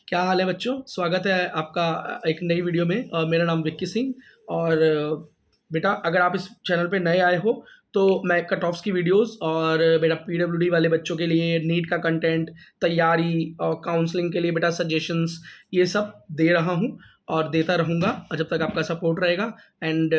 क्या हाल है बच्चों? स्वागत है आपका एक नई वीडियो में। मेरा नाम विक्की सिंह और बेटा अगर आप इस चैनल पे नए आए हो तो मैं कट ऑफ्स की वीडियोस और बेटा पीडब्ल्यूडी वाले बच्चों के लिए नीट का कंटेंट, तैयारी और काउंसलिंग के लिए बेटा सजेशंस ये सब दे रहा हूँ और देता रहूँगा और जब तक आपका सपोर्ट रहेगा। एंड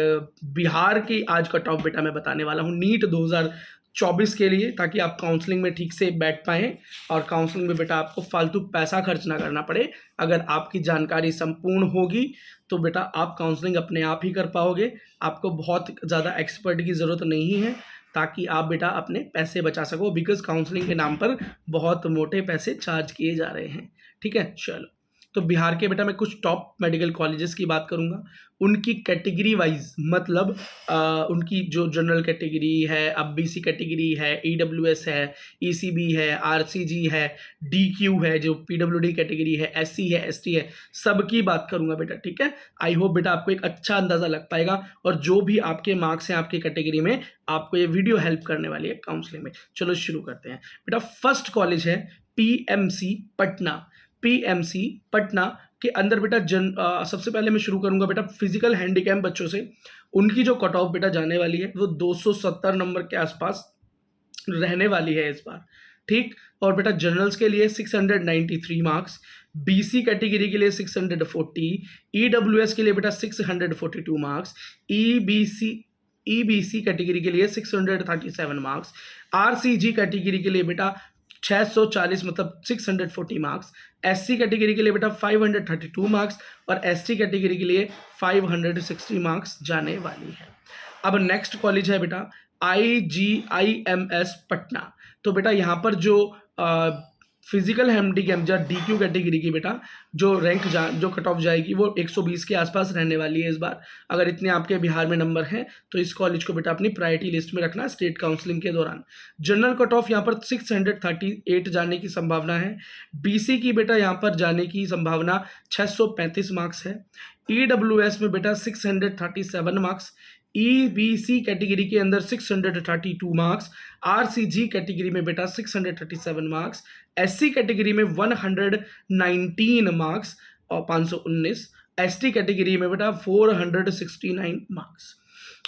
बिहार की आज कट ऑफ बेटा मैं बताने वाला हूँ नीट 2024 के लिए, ताकि आप काउंसलिंग में ठीक से बैठ पाएँ और काउंसलिंग में बेटा आपको फालतू पैसा खर्च ना करना पड़े। अगर आपकी जानकारी संपूर्ण होगी तो बेटा आप काउंसलिंग अपने आप ही कर पाओगे। आपको बहुत ज़्यादा एक्सपर्ट की ज़रूरत नहीं है, ताकि आप बेटा अपने पैसे बचा सको, बिकॉज काउंसलिंग के नाम पर बहुत मोटे पैसे चार्ज किए जा रहे हैं। ठीक है, चलो। तो बिहार के बेटा मैं कुछ टॉप मेडिकल कॉलेजेस की बात करूंगा, उनकी कैटेगरी वाइज, मतलब उनकी जो जनरल कैटेगरी है, अब बीसी कैटेगरी है, ईडब्ल्यूएस है, ईसीबी है, आरसीजी है, डीक्यू है, जो पीडब्ल्यूडी कैटेगरी है, एससी है, एसटी है, सबकी बात करूंगा बेटा। ठीक है, आई होप बेटा आपको एक अच्छा अंदाजा लग पाएगा और जो भी आपके मार्क्स हैं आपकी कैटेगरी में, आपको ये वीडियो हेल्प करने वाली है काउंसलिंग में। चलो शुरू करते हैं बेटा। फर्स्ट कॉलेज है पीएमसी पटना। पीएमसी पटना के अंदर बेटा सबसे पहले मैं शुरू करूंगा बेटा फिजिकल हैंडीकैप बच्चों से। उनकी जो कट ऑफ बेटा जाने वाली है वो 270 नंबर के आसपास रहने वाली है इस बार। ठीक, और बेटा जनरल्स के लिए 693 मार्क्स, बीसी कैटेगरी के लिए 640, ईडब्ल्यूएस के लिए बेटा 642 मार्क्स, ईबीसी कैटेगरी के लिए 637 मार्क्स, आरसीजी कैटेगरी के लिए बेटा 640 मतलब 640 मार्क्स, एससी कैटेगरी के लिए बेटा 532 मार्क्स और एसटी कैटेगरी के लिए 560 मार्क्स जाने वाली है। अब नेक्स्ट कॉलेज है बेटा IGIMS पटना। तो बेटा यहाँ पर जो फिजिकल हैंडीकैप या डीक्यू कैटेगरी की बेटा जो जो कट ऑफ जाएगी वो 120 के आसपास रहने वाली है इस बार। अगर इतने आपके बिहार में नंबर हैं तो इस कॉलेज को बेटा अपनी प्रायोरिटी लिस्ट में रखना स्टेट काउंसलिंग के दौरान। जनरल कट ऑफ यहाँ पर 638 जाने की संभावना है। बीसी की बेटा यहाँ पर जाने की संभावना 635 मार्क्स है। ईडब्ल्यूएस में बेटा 637 मार्क्स, ईबीसी कैटेगरी के अंदर 632 मार्क्स, आरसीजी कैटेगरी में बेटा 637 मार्क्स, एससी कैटेगरी में 119 मार्क्स और 519, एसटी कैटेगरी में बेटा 469 मार्क्स।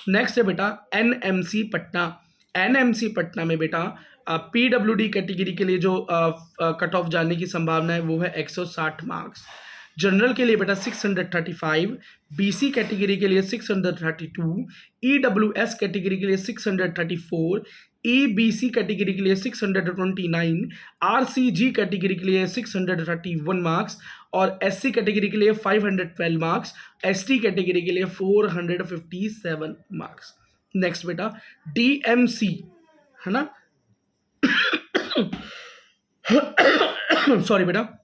नेक्स्ट है बेटा एनएमसी पटना। एनएमसी पटना में बेटा पीडब्ल्यूडी कैटेगरी के लिए जो कट ऑफ जाने की संभावना है वो है 160 मार्क्स। जनरल के लिए बेटा 635, बीसी कैटेगरी के लिए 632, ईडब्ल्यूएस कैटेगरी के लिए 634, ईबीसी कैटेगरी के लिए 629, आरसीजी कैटेगरी के लिए 631 मार्क्स और एससी कैटेगरी के लिए 512 मार्क्स, एसटी कैटेगरी के लिए 457 मार्क्स। नेक्स्ट बेटा डीएमसी है ना सॉरी बेटा,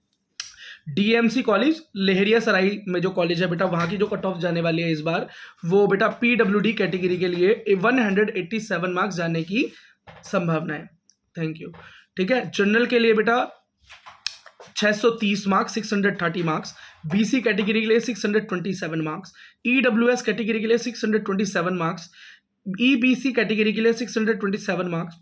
डीएमसी कॉलेज लहेरिया सराय में जो कॉलेज है बेटा, वहां की जो कट ऑफ जाने वाली है इस बार वो बेटा पीडब्ल्यूडी कैटेगरी के लिए 187 मार्क्स जाने की संभावना है। Thank you. ठीक है, जनरल के लिए बेटा 630 मार्क्स, 630 मार्क्स, बीसी कैटेगरी के लिए 627 मार्क्स, ईडब्ल्यूएस कैटेगरी के लिए 627 मार्क्स, ईबीसी कैटेगरी के लिए 627 मार्क्स,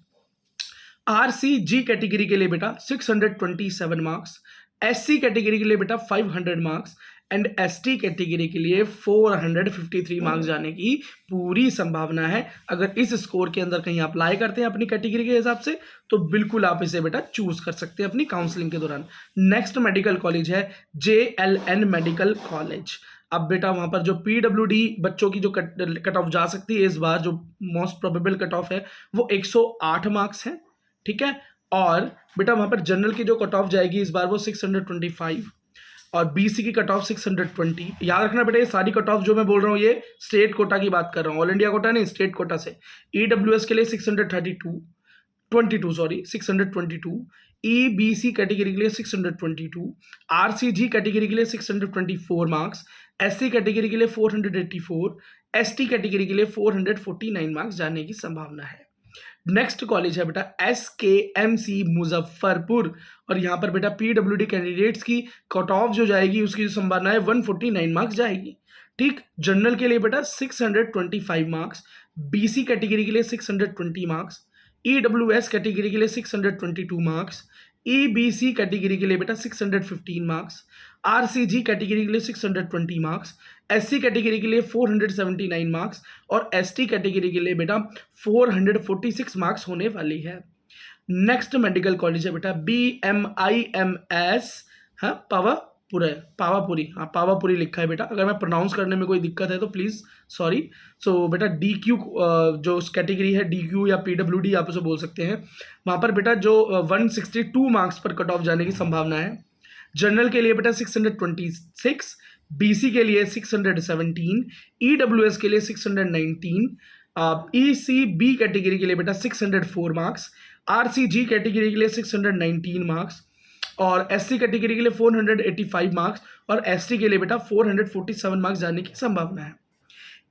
आरसीजी कैटेगरी के लिए बेटा 627 मार्क्स, एससी कैटेगरी के लिए बेटा 500 मार्क्स एंड एसटी कैटेगरी के लिए 453 मार्क्स जाने की पूरी संभावना है। अगर इस स्कोर के अंदर कहीं अप्लाई करते हैं अपनी कैटेगरी के हिसाब से तो बिल्कुल आप इसे बेटा चूज कर सकते हैं अपनी काउंसलिंग के दौरान। नेक्स्ट मेडिकल कॉलेज है JLN मेडिकल कॉलेज। अब बेटा वहां पर जो पीडब्ल्यूडी बच्चों की जो कट ऑफ जा सकती है इस बार, जो मोस्ट प्रोबेबल कट ऑफ है वो 108 मार्क्स है। ठीक है, और बेटा वहां पर जनरल की जो कट ऑफ जाएगी इस बार वो 625 और बीसी की कट ऑफ 620। याद रखना बेटा ये सारी कट ऑफ जो मैं बोल रहा हूँ ये स्टेट कोटा की बात कर रहा हूँ, ऑल इंडिया कोटा नहीं, स्टेट कोटा से। ईडब्ल्यूएस के लिए 622, ईबीसी कैटेगरी के लिए 622, आरसीजी कैटेगरी के लिए 624 मार्क्स, एससी कैटेगरी के लिए 484, एसटी कैटेगरी के लिए 449 मार्क्स जाने की संभावना है। नेक्स्ट कॉलेज है बेटा SKMC मुजफ्फरपुर और यहाँ पर बेटा पीडब्ल्यूडी कैंडिडेट्स की कट ऑफ जो जाएगी उसकी जो संभावना है 149 मार्क्स जाएगी। ठीक, जनरल के लिए बेटा 625 मार्क्स, बीसी कैटेगरी के लिए 620 मार्क्स, ईडब्ल्यूएस कैटेगरी के लिए 622 मार्क्स, EBC कैटेगरी के लिए बेटा 615 मार्क्स, RCG कैटेगरी के लिए 620 मार्क्स, SC कैटेगरी के लिए 479 मार्क्स और ST कैटेगरी के लिए बेटा 446 मार्क्स होने वाली है। नेक्स्ट मेडिकल कॉलेज है बेटा BMIMS, हाँ पावापुरी, हाँ पावापुरी लिखा है बेटा, अगर मैं प्रोनाउंस करने में कोई दिक्कत है तो प्लीज़ सॉरी। सो बेटा DQ जो कैटेगरी है DQ या PWD आप उसे बोल सकते हैं, वहाँ पर बेटा जो 162 मार्क्स पर कट ऑफ जाने की संभावना है। जनरल के लिए बेटा 626, BC के लिए 617, EWS के लिए 619, ECB कैटेगरी के लिए बेटा 604 मार्क्स, RCG कैटेगरी के लिए 619 मार्क्स और SC कैटेगरी के लिए 485 मार्क्स और ST के लिए बेटा 447 मार्क्स जाने की संभावना है।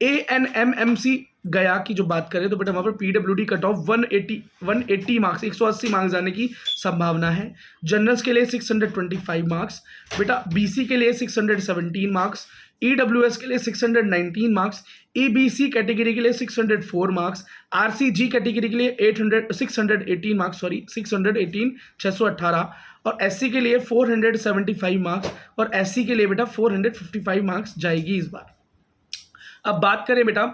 ANMMC गया की जो बात करें तो बेटा वहाँ पर PWD cut off 180 marks 180 marks जाने की संभावना है। जनरल्स के लिए 625 मार्क्स, बेटा BC के लिए 617 मार्क्स, EWS के लिए 619 मार्क्स, EBC कैटेगरी के लिए 604 मार्क्स, RCG कैटेगरी के लिए 618 मार्क्स 618 और SC के लिए 475 मार्क्स और SC के लिए बेटा 455 मार्क्स जाएगी इस बार। अब बात करें बेटा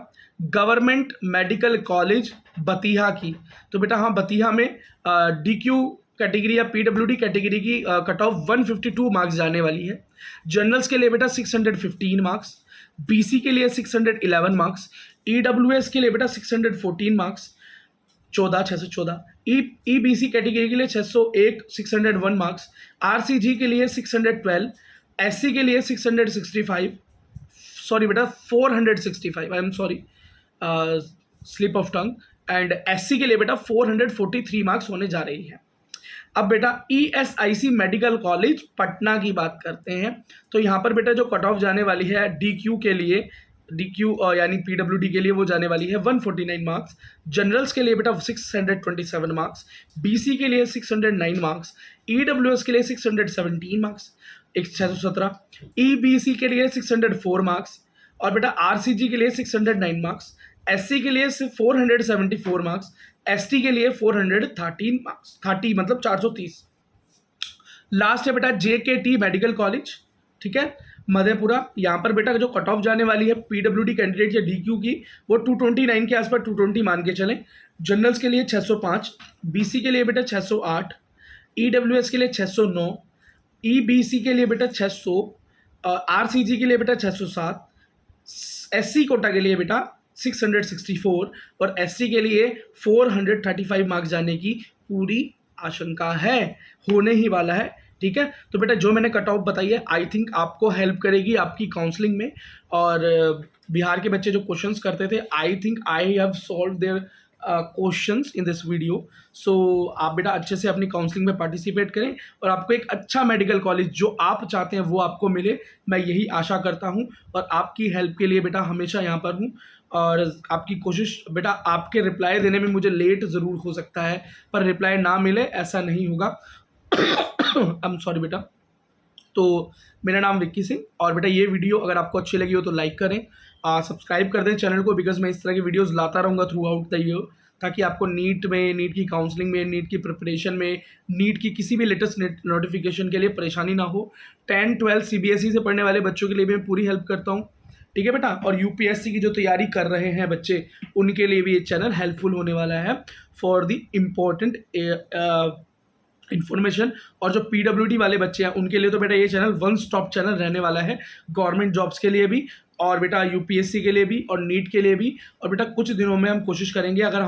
गवर्नमेंट मेडिकल कॉलेज बतिहा की, तो बेटा हाँ बतिहा में DQ कैटेगरी या PWD कैटेगरी की कट ऑफ 152 मार्क्स जाने वाली है। जनरल्स के लिए बेटा 615 मार्क्स, BC के लिए 611 मार्क्स, EWS के लिए बेटा 614 मार्क्स 614, EBC कैटेगरी के लिए 601 601 मार्क्स, RCG के लिए 612, SC के लिए 665 सॉरी बेटा 465 I am sorry slip of tongue and SC के लिए बेटा 443 मार्क्स होने जा रही है। अब बेटा ESIC मेडिकल कॉलेज पटना की बात करते हैं, तो यहाँ पर बेटा जो कट ऑफ जाने वाली है DQ के लिए यानी PWD के लिए वो जाने वाली है 149 मार्क्स, जनरल्स के लिए बेटा 627 मार्क्स, BC के लिए 609 मार्क्स, EWS के लिए 617 मार्क्स 617, EBC के लिए 604 मार्क्स और बेटा RCG के लिए 609 मार्क्स, SC के लिए 474 मार्क्स, ST के लिए 413 मार्क्स 30 मतलब 430। लास्ट है बेटा JKT मेडिकल कॉलेज, ठीक है मधेपुरा। यहाँ पर बेटा जो कट ऑफ जाने वाली है PWD कैंडिडेट या DQ की वो 229 के आसपास 220 मान के चलें। जनरल्स के लिए 605, BC के लिए बेटा 608, EWS के लिए 609, EBC के लिए बेटा 600, RCG के लिए बेटा 607, SC कोटा के लिए बेटा 664 और ST के लिए 435 मार्क्स जाने की पूरी आशंका है, होने ही वाला है, ठीक है। तो बेटा जो मैंने कट ऑफ बताई है आई थिंक आपको हेल्प करेगी आपकी काउंसलिंग में। और बिहार के बच्चे जो क्वेश्चंस करते थे I think I have solve their questions in this video. So आप बेटा अच्छे से अपनी काउंसलिंग में पार्टिसिपेट करें और आपको एक अच्छा मेडिकल कॉलेज जो आप चाहते हैं वो आपको मिले, मैं यही आशा करता हूं और आपकी हेल्प के लिए बेटा हमेशा यहाँ पर हूँ। और आपकी कोशिश बेटा आपके रिप्लाई देने में मुझे लेट ज़रूर हो सकता है, पर रिप्लाई ना मिले ऐसा नहीं होगा। आई एम सॉरी बेटा। तो मेरा नाम विक्की सिंह और बेटा ये वीडियो अगर आपको अच्छी लगी हो तो लाइक करें, सब्सक्राइब कर दें चैनल को, बिकॉज मैं इस तरह की वीडियोस लाता रहूँगा थ्रू आउट द ईयर, ताकि आपको नीट में, नीट की काउंसलिंग में, नीट की प्रिपरेशन में, नीट की किसी भी लेटेस्ट नोटिफिकेशन के लिए परेशानी ना हो। 10-12 CBSE से पढ़ने वाले बच्चों के लिए भी मैं पूरी हेल्प करता हूँ, ठीक है बेटा। और UPSC की जो तैयारी कर रहे हैं बच्चे उनके लिए भी ये चैनल हेल्पफुल होने वाला है फॉर द इम्पोर्टेंट इन्फॉर्मेशन। और जो PWD वाले बच्चे हैं उनके लिए तो बेटा ये चैनल वन स्टॉप चैनल रहने वाला है, गवर्नमेंट जॉब्स के लिए भी और बेटा UPSC के लिए भी और नीट के लिए भी। और बेटा कुछ दिनों में हम कोशिश करेंगे, अगर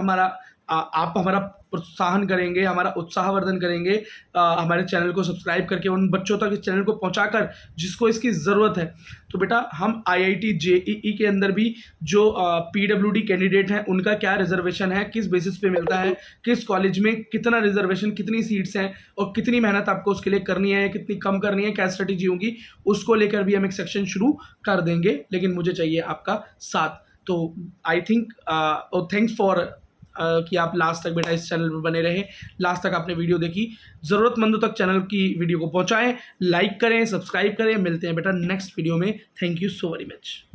आप हमारा प्रोत्साहन करेंगे, हमारा उत्साहवर्धन करेंगे, हमारे चैनल को सब्सक्राइब करके उन बच्चों तक इस चैनल को पहुंचाकर जिसको इसकी ज़रूरत है, तो बेटा हम IIT JEE के अंदर भी जो PWD कैंडिडेट हैं उनका क्या रिजर्वेशन है, किस बेसिस पे मिलता है, किस कॉलेज में कितना रिजर्वेशन, कितनी सीट्स हैं और कितनी मेहनत आपको उसके लिए करनी है, कितनी कम करनी है, क्या स्ट्रेटेजी होगी, उसको लेकर भी हम एक सेक्शन शुरू कर देंगे। लेकिन मुझे चाहिए आपका साथ। तो आई थिंक थैंक्स फॉर कि आप लास्ट तक बेटा इस चैनल पर बने रहे, लास्ट तक आपने वीडियो देखी। ज़रूरतमंदों तक चैनल की वीडियो को पहुंचाएं, लाइक करें, सब्सक्राइब करें। मिलते हैं बेटा नेक्स्ट वीडियो में। Thank you so very much.